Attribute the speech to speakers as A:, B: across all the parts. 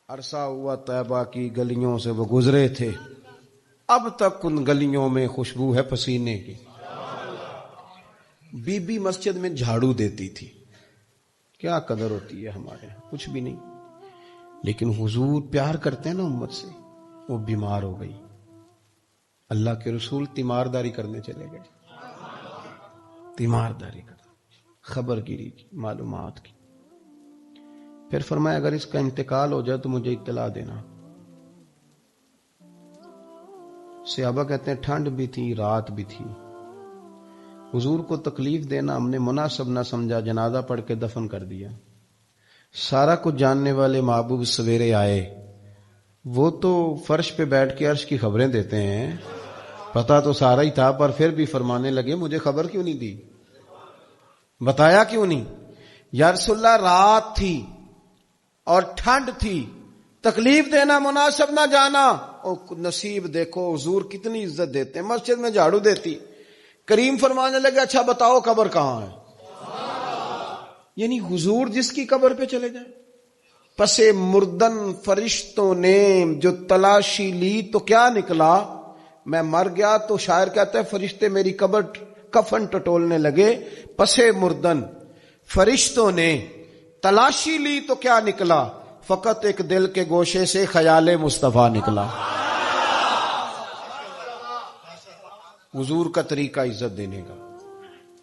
A: عرصہ ہوا طیبہ کی گلیوں سے وہ گزرے تھے، اب تک ان گلیوں میں خوشبو ہے پسینے کی. بی بی مسجد میں جھاڑو دیتی تھی. کیا قدر ہوتی ہے ہمارے یہاں؟ کچھ بھی نہیں. لیکن حضور پیار کرتے ہیں نا امت سے. وہ بیمار ہو گئی، اللہ کے رسول تیمارداری کرنے چلے گئے. تیمارداری کرنے، خبر گیری کی، معلومات کی. پھر فرمایا اگر اس کا انتقال ہو جائے تو مجھے اطلاع دینا. صحابہ کہتے ہیں ٹھنڈ بھی تھی، رات بھی تھی. حضور کو تکلیف دینا ہم نے مناسب نہ سمجھا، جنازہ پڑھ کے دفن کر دیا. سارا کچھ جاننے والے محبوب سویرے آئے. وہ تو فرش پہ بیٹھ کے عرش کی خبریں دیتے ہیں، پتا تو سارا ہی تھا، پر پھر بھی فرمانے لگے مجھے خبر کیوں نہیں دی، بتایا کیوں نہیں؟ یا رسول اللہ رات تھی اور ٹھنڈ تھی، تکلیف دینا مناسب نہ جانا. اور نصیب دیکھو حضور کتنی عزت دیتے ہیں. مسجد میں جھاڑو دیتی، کریم فرمانے لگے اچھا بتاؤ قبر کہاں ہے. یعنی حضور جس کی قبر پہ چلے جائیں. پس مردن فرشتوں نے جو تلاشی لی تو کیا نکلا؟ میں مر گیا تو شاعر کہتا ہے فرشتے میری قبر کفن ٹٹولنے لگے. پس مردن فرشتوں نے تلاشی لی تو کیا نکلا؟ فقط ایک دل کے گوشے سے خیال مصطفیٰ نکلا. حضور کا طریقہ عزت دینے کا.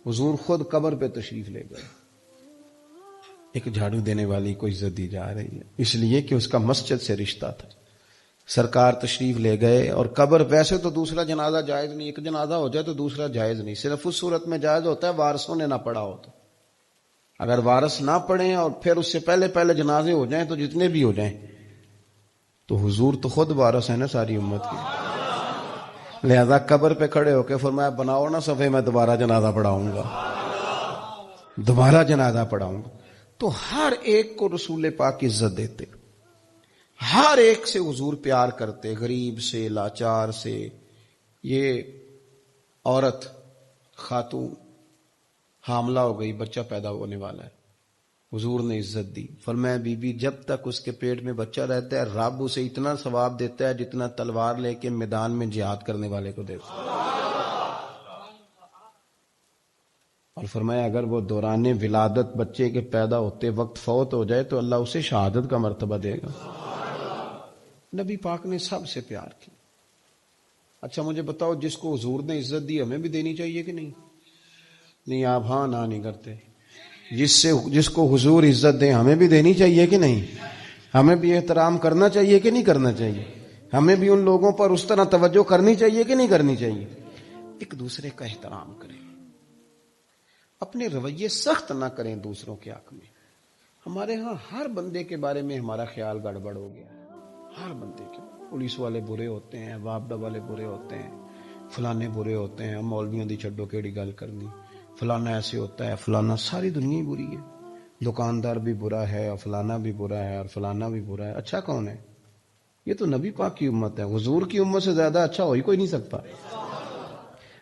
A: حضور خود قبر پہ تشریف لے گئے. ایک جھاڑو دینے والی کو عزت دی جا رہی ہے اس لیے کہ اس کا مسجد سے رشتہ تھا. سرکار تشریف لے گئے اور قبر، ویسے تو دوسرا جنازہ جائز نہیں، ایک جنازہ ہو جائے تو دوسرا جائز نہیں. صرف اس صورت میں جائز ہوتا ہے وارثوں نے نہ پڑھا ہو تو. اگر وارث نہ پڑھیں اور پھر اس سے پہلے پہلے جنازے ہو جائیں تو جتنے بھی ہو جائیں تو حضور تو خود وارث ہے نا ساری امت کی. لہذا قبر پہ کھڑے ہو کے فرمایا بناؤ نا صفحے، میں دوبارہ جنازہ پڑھاؤں گا، دوبارہ جنازہ پڑھاؤں گا. تو ہر ایک کو رسول پاک عزت دیتے، ہر ایک سے حضور پیار کرتے، غریب سے، لاچار سے. یہ عورت خاتون حاملہ ہو گئی، بچہ پیدا ہونے والا ہے، حضور نے عزت دی. فرمایا بی بی جب تک اس کے پیٹ میں بچہ رہتا ہے رب اسے اتنا ثواب دیتا ہے جتنا تلوار لے کے میدان میں جہاد کرنے والے کو دیتا ہے. اور فرمایا اگر وہ دوران ولادت بچے کے پیدا ہوتے وقت فوت ہو جائے تو اللہ اسے شہادت کا مرتبہ دے گا. نبی پاک نے سب سے پیار کیا. اچھا مجھے بتاؤ جس کو حضور نے عزت دی ہمیں بھی دینی چاہیے کہ نہیں؟ نہیں آپ ہاں نہ نہیں کرتے. جس کو حضور عزت دیں ہمیں بھی دینی چاہیے کہ نہیں؟ ہمیں بھی احترام کرنا چاہیے کہ نہیں کرنا چاہیے؟ ہمیں بھی ان لوگوں پر اس طرح توجہ کرنی چاہیے کہ نہیں کرنی چاہیے؟ ایک دوسرے کا احترام کریں، اپنے رویے سخت نہ کریں دوسروں کے حق میں. ہمارے ہاں ہر بندے کے بارے میں ہمارا خیال گڑبڑ ہو گیا ہے. ہر بندے کے، پولیس والے برے ہوتے ہیں، وابڈا والے برے ہوتے ہیں، فلانے برے ہوتے ہیں، مولویوں دی چھڈو کیڑی گل کرنی، فلانا ایسے ہوتا ہے، فلانا، ساری دنیا ہی بری ہے. دکاندار بھی برا ہے اور فلانا بھی برا ہے اور فلانا بھی برا ہے. اچھا کون ہے؟ یہ تو نبی پاک کی امت ہے. حضور کی امت سے زیادہ اچھا ہو ہی کوئی نہیں سکتا.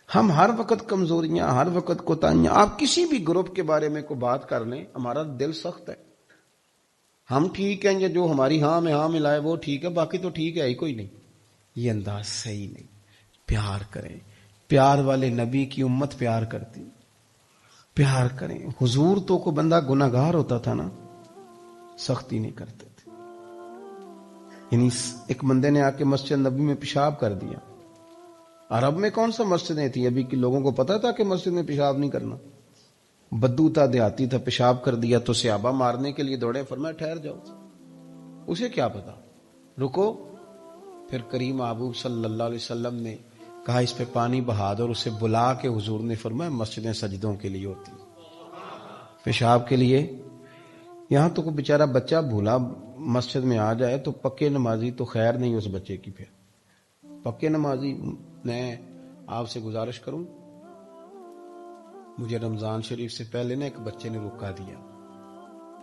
A: ہم ہر وقت کمزوریاں، ہر وقت کوتاہیاں. آپ کسی بھی گروپ کے بارے میں کوئی بات کر لیں ہمارا دل سخت ہے. ہم ٹھیک ہیں، یہ جو ہماری ہاں میں ہاں ملائے وہ ٹھیک ہے، باقی تو ٹھیک ہے ہی کوئی نہیں. یہ انداز صحیح نہیں. پیار کریں. پیار والے نبی کی امت پیار کرتی. پیار کریں. حضور تو کو بندہ گناہگار ہوتا تھا نا، سختی نہیں کرتے تھے. یعنی ایک بندے نے آ کے مسجد نبی میں پیشاب کر دیا. عرب میں کون سا مسجدیں تھیں ابھی کہ لوگوں کو پتا تھا کہ مسجد میں پیشاب نہیں کرنا؟ بدو تھا، دیہاتی تھا، پیشاب کر دیا تو صحابہ مارنے کے لیے دوڑے. فرمایا ٹھہر جاؤ، اسے کیا پتا، رکو. پھر کریم محبوب صلی اللہ علیہ وسلم نے کہا اس پہ پانی بہا دو، اور اسے بلا کے حضور نے فرمایا مسجدیں سجدوں کے لیے ہوتی، پیشاب کے لیے. یہاں تو کوئی بیچارہ بچہ بھولا مسجد میں آ جائے تو پکے نمازی تو خیر نہیں اس بچے کی. پھر پکے نمازی، میں آپ سے گزارش کروں، مجھے رمضان شریف سے پہلے ایک بچے نے رکا دیا.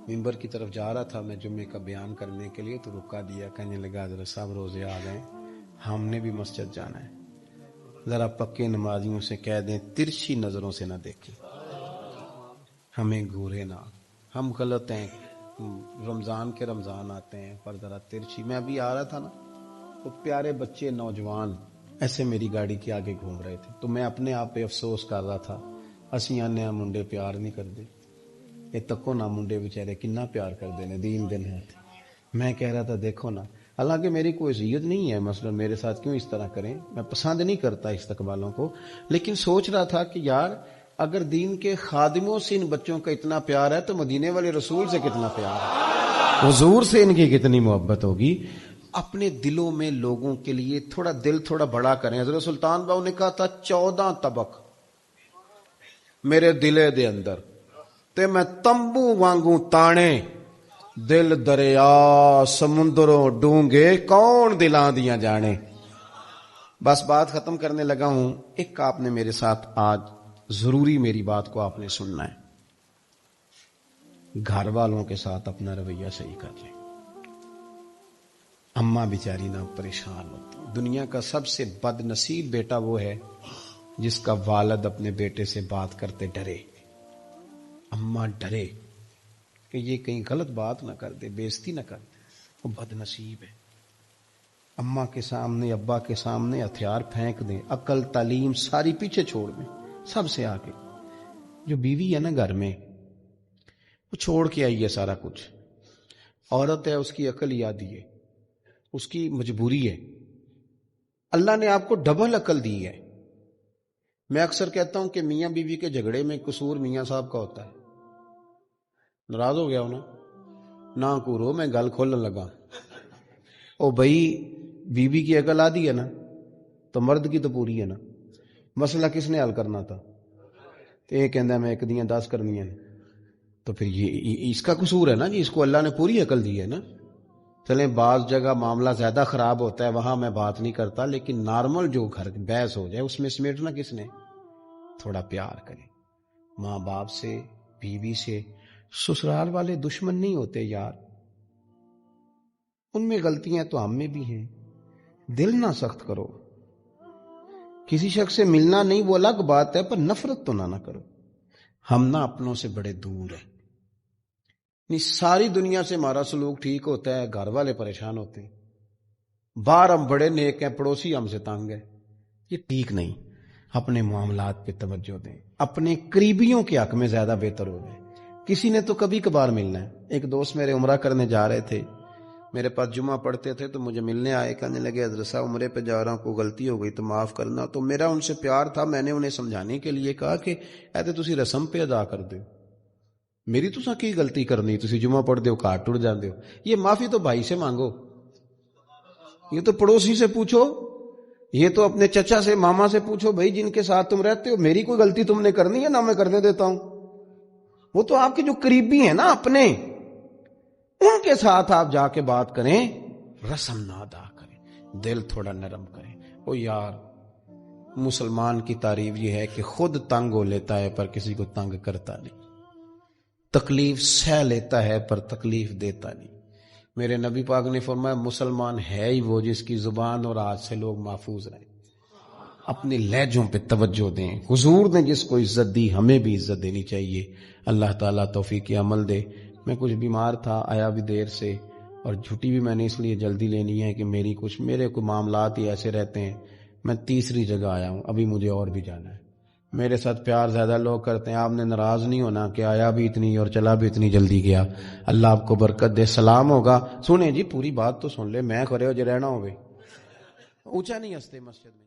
A: ممبر کی طرف جا رہا تھا میں جمعے کا بیان کرنے کے لیے، تو رکا دیا. کہنے لگا حضرت صاحب روزے آ گئے، ہم نے بھی مسجد جانا ہے، ذرا پکے نمازیوں سے کہہ دیں ترچھی نظروں سے نہ دیکھیں، ہمیں گھورے نہ، ہم غلط ہیں، رمضان کے رمضان آتے ہیں پر ذرا ترچھی، میں ابھی آ رہا تھا نا تو پیارے بچے نوجوان ایسے میری گاڑی کے آگے گھوم رہے تھے، تو میں اپنے آپ پہ افسوس کر رہا تھا، اسی آنے منڈے پیار نہیں کرتے، یہ تکو نہ منڈے بیچارے کنا پیار کرتے ہیں، دین دل ہے۔ میں کہہ رہا تھا دیکھو نا، حالانکہ میری کوئی اذیت نہیں ہے، مثلا میرے ساتھ کیوں اس طرح کریں، میں پسند نہیں کرتا استقبالوں کو، لیکن سوچ رہا تھا کہ یار اگر دین کے خادموں سے ان بچوں کا اتنا پیار ہے تو مدینے والے رسول سے کتنا پیار ہے، حضور سے ان کی کتنی محبت ہوگی۔ اپنے دلوں میں لوگوں کے لیے تھوڑا دل تھوڑا بڑا کریں۔ حضرت سلطان باؤ نے کہا تھا 14 طبق میرے دلے دے اندر تے میں تمبو وانگوں تانے، دل دریا سمندروں ڈونگے کون دلاں دیاں جانے۔ بس بات ختم کرنے لگا ہوں، ایک آپ نے میرے ساتھ آج ضروری میری بات کو آپ نے سننا ہے، گھر والوں کے ساتھ اپنا رویہ صحیح کر لیں۔ اماں بیچاری نہ پریشان ہوتی، دنیا کا سب سے بد نصیب بیٹا وہ ہے جس کا والد اپنے بیٹے سے بات کرتے ڈرے، اماں ڈرے کہ یہ کہیں غلط بات نہ کر دے، بےزتی نہ کر دے، وہ بد نصیب ہے۔ اماں کے سامنے ابا کے سامنے ہتھیار پھینک دیں، عقل تعلیم ساری پیچھے چھوڑ دیں، سب سے آگے۔ جو بیوی ہے نا گھر میں، وہ چھوڑ کے آئی ہے سارا کچھ، عورت ہے، اس کی عقل یادی ہے، اس کی مجبوری ہے، اللہ نے آپ کو ڈبل عقل دی ہے۔ میں اکثر کہتا ہوں کہ میاں بیوی کے جھگڑے میں قصور میاں صاحب کا ہوتا ہے، ناراض ہو گیا ہو نا، نہ کورو میں گل کھولن لگا، او بھائی بیوی کی عقل آدھی ہے نا تو مرد کی تو پوری ہے نا، مسئلہ کس نے حل کرنا تھا، تو یہ کہندا میں ایک دیاں 10 کرنی ہیں، تو پھر یہ اس کا قصور ہے نا جی، اس کو اللہ نے پوری عقل دی ہے نا۔ چلیں بعض جگہ معاملہ زیادہ خراب ہوتا ہے، وہاں میں بات نہیں کرتا، لیکن نارمل جو گھر بحث ہو جائے اس میں سمیٹنا کس نے، تھوڑا پیار کریں ماں باپ سے، بیوی سے۔ سسرال والے دشمن نہیں ہوتے یار، ان میں غلطیاں تو ہم میں بھی ہیں، دل نہ سخت کرو، کسی شخص سے ملنا نہیں وہ الگ بات ہے، پر نفرت تو نہ کرو۔ ہم نہ اپنوں سے بڑے دور ہیں، نہیں ساری دنیا سے ہمارا سلوک ٹھیک ہوتا ہے، گھر والے پریشان ہوتے ہیں، باہر ہم بڑے نیک ہیں، پڑوسی ہم سے تنگ ہے، یہ ٹھیک نہیں۔ اپنے معاملات پہ توجہ دیں، اپنے قریبیوں کے حق میں زیادہ بہتر ہو جائے۔ کسی نے تو کبھی کبھار ملنا ہے۔ ایک دوست میرے عمرہ کرنے جا رہے تھے، میرے پاس جمعہ پڑھتے تھے، تو مجھے ملنے آئے، کہنے لگے حضرت صاحب عمرے پہ جا رہا ہوں، کوئی غلطی ہو گئی تو معاف کرنا۔ تو میرا ان سے پیار تھا، میں نے انہیں سمجھانے کے لیے کہا کہ ایسے تسی رسم پہ ادا کر دو، میری تساں کی غلطی کرنی، تسی جمعہ پڑھ دیو کاٹ ٹر جاندے ہو، یہ معافی تو بھائی سے مانگو، یہ تو پڑوسی سے پوچھو، یہ تو اپنے چچا سے ماما سے پوچھو، بھائی جن کے ساتھ تم رہتے ہو میری کوئی غلطی تم نے کرنی ہے، نہ میں کرنے دیتا ہوں۔ وہ تو آپ کے جو قریبی ہیں نا اپنے، ان کے ساتھ آپ جا کے بات کریں، رسم نہ ادا کریں، دل تھوڑا نرم کریں۔ او یار مسلمان کی تعریف یہ ہے کہ خود تنگ ہو لیتا ہے پر کسی کو تنگ کرتا نہیں، تکلیف سہ لیتا ہے پر تکلیف دیتا نہیں۔ میرے نبی پاک نے فرمایا مسلمان ہے ہی وہ جس کی زبان اور ہاتھ سے لوگ محفوظ رہیں۔ اپنے لہجوں پہ توجہ دیں، حضور نے جس کو عزت دی ہمیں بھی عزت دینی چاہیے۔ اللہ تعالیٰ توفیق عمل دے۔ میں کچھ بیمار تھا، آیا بھی دیر سے، اور چھٹی بھی میں نے اس لیے جلدی لینی ہے کہ میرے کچھ معاملات ہی ایسے رہتے ہیں۔ میں تیسری جگہ آیا ہوں، ابھی مجھے اور بھی جانا ہے۔ میرے ساتھ پیار زیادہ لوگ کرتے ہیں، آپ نے ناراض نہیں ہونا کہ آیا بھی اتنی اور چلا بھی اتنی جلدی گیا۔ اللہ آپ کو برکت دے۔ سلام ہوگا، سنیں جی پوری بات تو سن لے، میں کھڑے ہو جے رہنا ہوگے، اونچا نہیں ہنستے مسجد میں۔